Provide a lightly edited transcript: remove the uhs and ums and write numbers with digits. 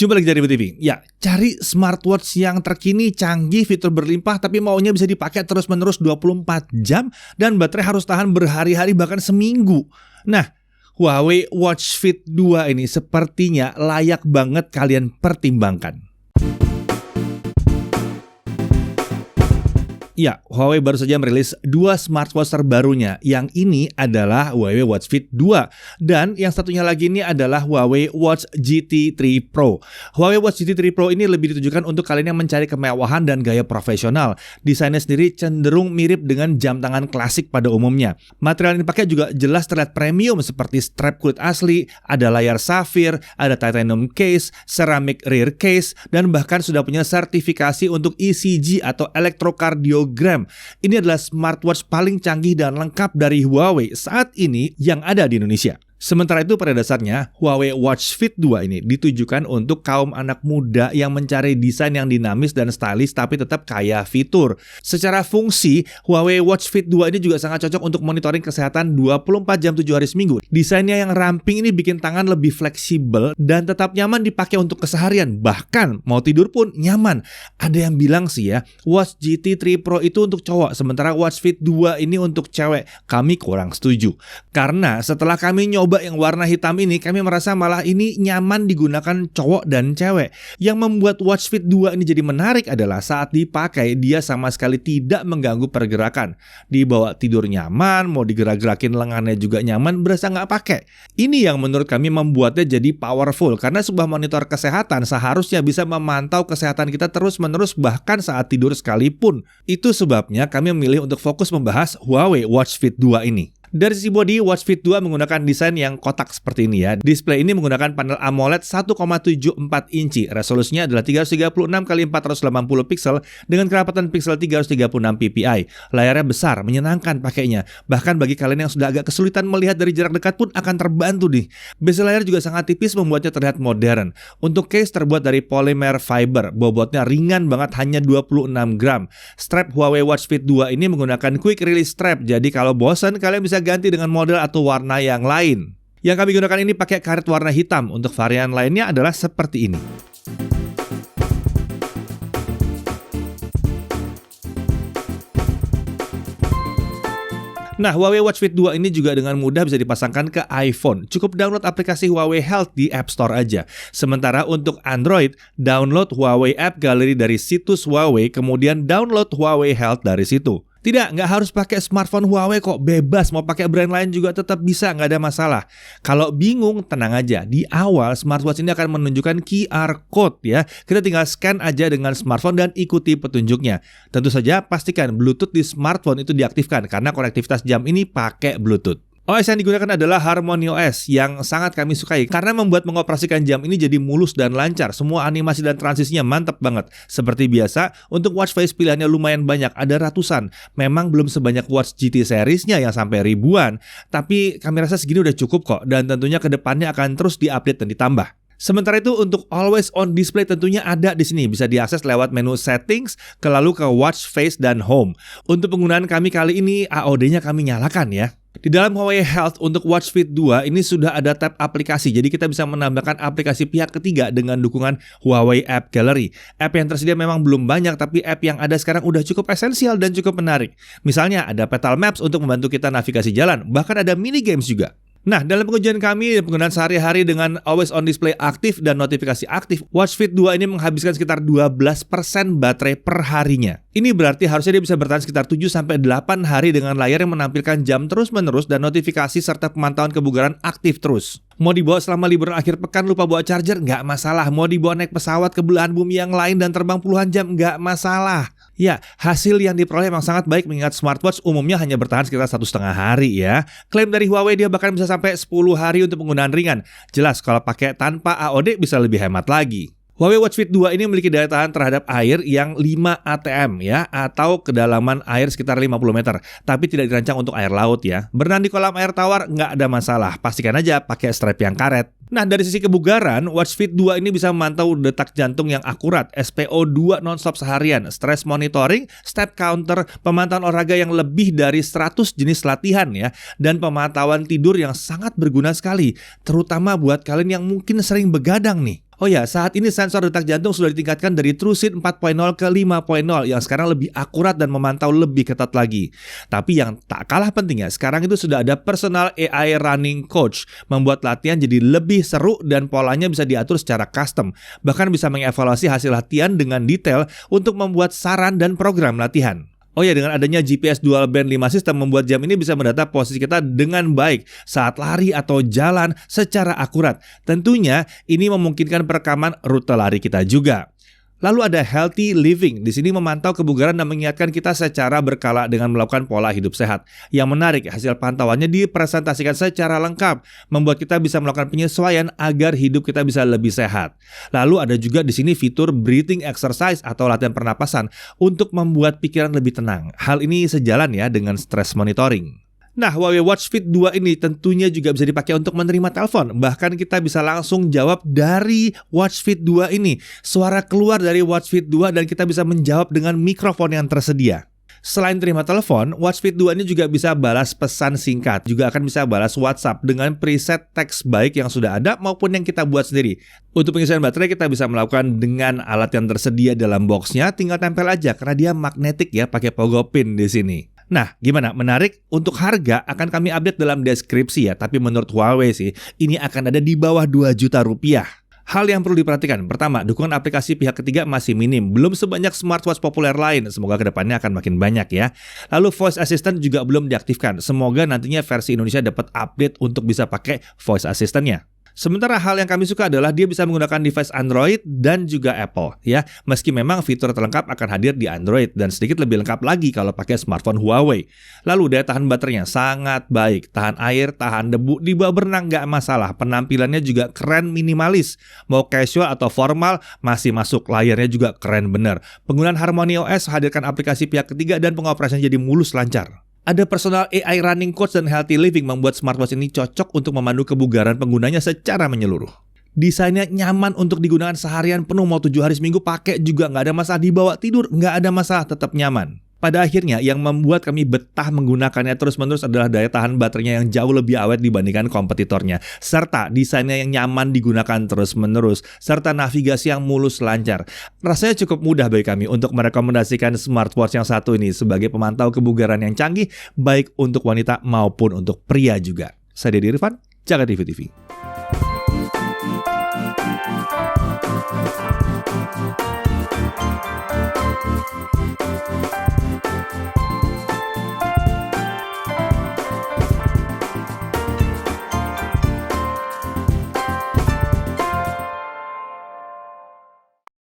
Jumpa lagi dari TV. Ya, cari smartwatch yang terkini, canggih, fitur berlimpah, tapi maunya bisa dipakai terus-menerus 24 jam dan baterai harus tahan berhari-hari bahkan seminggu. Nah, Huawei Watch Fit 2 ini sepertinya layak banget kalian pertimbangkan. Ya, Huawei baru saja merilis dua smartwatch terbarunya. Yang ini adalah Huawei Watch Fit 2 dan yang satunya lagi ini adalah Huawei Watch GT 3 Pro. Huawei Watch GT 3 Pro ini lebih ditujukan untuk kalian yang mencari kemewahan dan gaya profesional. Desainnya sendiri cenderung mirip dengan jam tangan klasik pada umumnya. Material yang dipakai juga jelas terlihat premium seperti strap kulit asli, ada layar safir, ada titanium case, ceramic rear case, dan bahkan sudah punya sertifikasi untuk ECG atau elektrokardiogram. Ini adalah smartwatch paling canggih dan lengkap dari Huawei saat ini yang ada di Indonesia. Sementara itu pada dasarnya Huawei Watch Fit 2 ini ditujukan untuk kaum anak muda yang mencari desain yang dinamis dan stylish tapi tetap kaya fitur. Secara fungsi, Huawei Watch Fit 2 ini juga sangat cocok untuk monitoring kesehatan 24 jam 7 hari seminggu. Desainnya yang ramping ini bikin tangan lebih fleksibel dan tetap nyaman dipakai untuk keseharian. Bahkan mau tidur pun nyaman. Ada yang bilang sih ya, Watch GT 3 Pro itu untuk cowok, sementara Watch Fit 2 ini untuk cewek. Kami kurang setuju. Karena setelah kami nyoba yang warna hitam ini, kami merasa malah ini nyaman digunakan cowok dan cewek. Yang membuat Watch Fit 2 ini jadi menarik adalah saat dipakai dia sama sekali tidak mengganggu pergerakan. Dibawa tidur nyaman, mau digerak-gerakin lengannya juga nyaman, berasa nggak pakai. Ini yang menurut kami membuatnya jadi powerful, karena sebuah monitor kesehatan seharusnya bisa memantau kesehatan kita terus-menerus bahkan saat tidur sekalipun. Itu sebabnya kami memilih untuk fokus membahas Huawei Watch Fit 2 ini. Dari sisi bodi, Watch Fit 2 menggunakan desain yang kotak seperti ini ya. Display ini menggunakan panel AMOLED 1,74 inci. Resolusinya adalah 336x480 pixel dengan kerapatan pixel 336 ppi. Layarnya besar, menyenangkan pakainya. Bahkan bagi kalian yang sudah agak kesulitan melihat dari jarak dekat pun akan terbantu nih. Bezel layar juga sangat tipis membuatnya terlihat modern. Untuk case terbuat dari polymer fiber, bobotnya ringan banget hanya 26 gram. Strap Huawei Watch Fit 2 ini menggunakan quick release strap. Jadi kalau bosan kalian bisa ganti dengan model atau warna yang lain. Yang kami gunakan ini pakai karet warna hitam. Untuk varian lainnya adalah seperti ini. Nah, Huawei Watch Fit 2 ini juga dengan mudah bisa dipasangkan ke iPhone. Cukup download aplikasi Huawei Health di App Store aja. Sementara untuk Android, download Huawei App Gallery dari situs Huawei, kemudian download Huawei Health dari situ. Tidak, nggak harus pakai smartphone Huawei kok, bebas. Mau pakai brand lain juga tetap bisa, nggak ada masalah. Kalau bingung, tenang aja. Di awal, smartwatch ini akan menunjukkan QR Code ya. Kita tinggal scan aja dengan smartphone dan ikuti petunjuknya. Tentu saja pastikan Bluetooth di smartphone itu diaktifkan karena konektivitas jam ini pakai Bluetooth. OS yang digunakan adalah HarmonyOS yang sangat kami sukai karena membuat mengoperasikan jam ini jadi mulus dan lancar. Semua animasi dan transisinya mantap banget. Seperti biasa, untuk watch face pilihannya lumayan banyak, ada ratusan. Memang belum sebanyak Watch GT seriesnya yang sampai ribuan, tapi kami rasa segini udah cukup kok dan tentunya ke depannya akan terus diupdate dan ditambah. Sementara itu untuk always on display tentunya ada di sini, bisa diakses lewat menu settings, lalu ke watch face dan home. Untuk penggunaan kami kali ini AOD-nya kami nyalakan ya. Di dalam Huawei Health untuk Watch Fit 2 ini sudah ada tab aplikasi, jadi kita bisa menambahkan aplikasi pihak ketiga dengan dukungan Huawei App Gallery. App yang tersedia memang belum banyak, tapi app yang ada sekarang udah cukup esensial dan cukup menarik. Misalnya ada Petal Maps untuk membantu kita navigasi jalan, bahkan ada mini games juga. Nah, dalam pengujian kami penggunaan sehari-hari dengan always on display aktif dan notifikasi aktif, Watch Fit 2 ini menghabiskan sekitar 12% baterai per harinya. Ini berarti harusnya dia bisa bertahan sekitar 7-8 hari dengan layar yang menampilkan jam terus-menerus dan notifikasi serta pemantauan kebugaran aktif terus. Mau dibawa selama liburan akhir pekan lupa bawa charger, nggak masalah. Mau dibawa naik pesawat ke belahan bumi yang lain dan terbang puluhan jam, nggak masalah. Ya, hasil yang diperoleh memang sangat baik mengingat smartwatch umumnya hanya bertahan sekitar 1,5 hari ya. Klaim dari Huawei dia bahkan bisa sampai 10 hari untuk penggunaan ringan. Jelas kalau pakai tanpa AOD bisa lebih hemat lagi. Huawei Watch Fit 2 ini memiliki daya tahan terhadap air yang 5 atm ya, atau kedalaman air sekitar 50 meter. Tapi tidak dirancang untuk air laut ya. Berenang di kolam air tawar nggak ada masalah. Pastikan aja pakai strap yang karet. Nah, dari sisi kebugaran, Watch Fit 2 ini bisa memantau detak jantung yang akurat, SpO2 nonstop seharian, stress monitoring, step counter, pemantauan olahraga yang lebih dari 100 jenis latihan ya, dan pemantauan tidur yang sangat berguna sekali, terutama buat kalian yang mungkin sering begadang nih. Oh ya, saat ini sensor detak jantung sudah ditingkatkan dari TrueSync 4.0 ke 5.0 yang sekarang lebih akurat dan memantau lebih ketat lagi. Tapi yang tak kalah pentingnya, sekarang itu sudah ada personal AI running coach, membuat latihan jadi lebih seru dan polanya bisa diatur secara custom. Bahkan bisa mengevaluasi hasil latihan dengan detail untuk membuat saran dan program latihan. Oh ya, dengan adanya GPS Dual Band 5 System membuat jam ini bisa mendata posisi kita dengan baik saat lari atau jalan secara akurat. Tentunya ini memungkinkan perekaman rute lari kita juga. Lalu ada Healthy Living. Di sini memantau kebugaran dan mengingatkan kita secara berkala dengan melakukan pola hidup sehat. Yang menarik, hasil pantauannya dipresentasikan secara lengkap, membuat kita bisa melakukan penyesuaian agar hidup kita bisa lebih sehat. Lalu ada juga di sini fitur breathing exercise atau latihan pernapasan untuk membuat pikiran lebih tenang. Hal ini sejalan ya dengan stress monitoring. Nah, Huawei Watch Fit 2 ini tentunya juga bisa dipakai untuk menerima telepon. Bahkan kita bisa langsung jawab dari Watch Fit 2 ini. Suara keluar dari Watch Fit 2 dan kita bisa menjawab dengan mikrofon yang tersedia. Selain terima telepon, Watch Fit 2 ini juga bisa balas pesan singkat. Juga akan bisa balas WhatsApp dengan preset teks baik yang sudah ada maupun yang kita buat sendiri. Untuk pengisian baterai kita bisa melakukan dengan alat yang tersedia dalam boxnya, tinggal tempel aja karena dia magnetik ya, pakai pogo pin di sini. Nah, gimana? Menarik? Untuk harga akan kami update dalam deskripsi ya, tapi menurut Huawei sih, ini akan ada di bawah 2 juta rupiah. Hal yang perlu diperhatikan, pertama, dukungan aplikasi pihak ketiga masih minim, belum sebanyak smartwatch populer lain, semoga kedepannya akan makin banyak ya. Lalu voice assistant juga belum diaktifkan, semoga nantinya versi Indonesia dapat update untuk bisa pakai voice assistant-nya. Sementara hal yang kami suka adalah dia bisa menggunakan device Android dan juga Apple ya. Meski memang fitur terlengkap akan hadir di Android dan sedikit lebih lengkap lagi kalau pakai smartphone Huawei. Lalu daya tahan baterainya sangat baik, tahan air, tahan debu, dibawa berenang nggak masalah. Penampilannya juga keren minimalis. Mau casual atau formal masih masuk, layarnya juga keren bener. Penggunaan HarmonyOS hadirkan aplikasi pihak ketiga dan pengoperasiannya jadi mulus lancar. Ada personal AI running coach dan healthy living membuat smartwatch ini cocok untuk memandu kebugaran penggunanya secara menyeluruh. Desainnya nyaman untuk digunakan seharian penuh, mau 7 hari seminggu pakai juga nggak ada masalah, dibawa tidur nggak ada masalah, tetap nyaman. Pada akhirnya yang membuat kami betah menggunakannya terus-menerus adalah daya tahan baterainya yang jauh lebih awet dibandingkan kompetitornya, serta desainnya yang nyaman digunakan terus-menerus, serta navigasi yang mulus lancar. Rasanya cukup mudah bagi kami untuk merekomendasikan smartwatch yang satu ini sebagai pemantau kebugaran yang canggih, baik untuk wanita maupun untuk pria juga. Saya Deddy Irfan, Jaga TV TV.